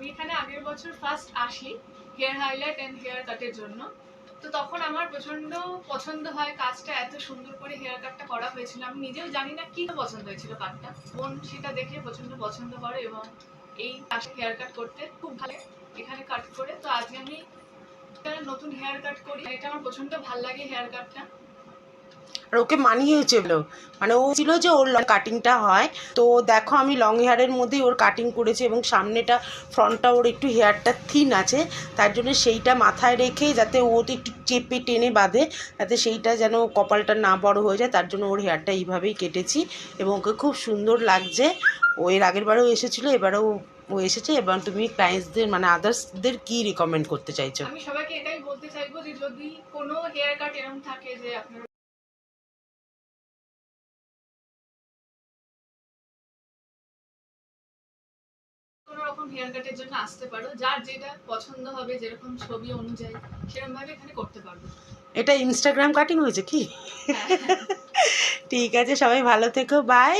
আমি এখানে আগের বছর ফার্স্ট আসি হেয়ার হাইলাইট এন্ড হেয়ার কাটের জন্য। তো তখন আমার প্রচন্ড পছন্দ হয় কাজটা, এত সুন্দর করে হেয়ার কাটটা করা হয়েছিল। আমি নিজেও জানি না কি পছন্দ হয়েছিল কাটটা, বোন সেটা দেখে প্রচন্ড পছন্দ করে এবং এই পাশে হেয়ার কাট করতে খুব ভালো এখানে কাট করে। তো আজকে আমি নতুন হেয়ার কাট করি, এটা আমার প্রচন্ড ভালো লাগে হেয়ার কাটটা। আর ওকে মানিয়েছে বলো, মানে ও ছিল যে ওর কাটিংটা হয়। তো দেখো আমি লং হেয়ারের মধ্যেই ওর কাটিং করেছি এবং সামনেটা ফ্রন্টটা ওর একটু হেয়ারটা থিন আছে, তার জন্য সেইটা মাথায় রেখে যাতে ও তো একটু চেপে টেনে বাঁধে, যাতে সেইটা যেন কপালটা না বড় হয়ে যায়, তার জন্য ওর হেয়ারটা এইভাবেই কেটেছি এবং ওকে খুব সুন্দর লাগছে। ও এর আগের বারেও এসেছিলো, এবারেও ও এসেছে। এবার তুমি ক্লায়েন্টসদের মানে আদার্সদের কি রিকমেন্ড করতে চাইছো? আমি সবাইকে এটাই বলতে চাইবো যে যদি কোনো হেয়ার কাট এরকম থাকে যে আপনার কোনো রকম হেয়ার কাটের জন্য আসতে পারো, যার যেটা পছন্দ হবে যেরকম ছবি অনুযায়ী সেরকম ভাবে এখানে করতে পারবো। এটা ইনস্টাগ্রাম কাটিং হয়েছে কি? হ্যাঁ। ঠিক আছে, সবাই ভালো থেকো, বাই।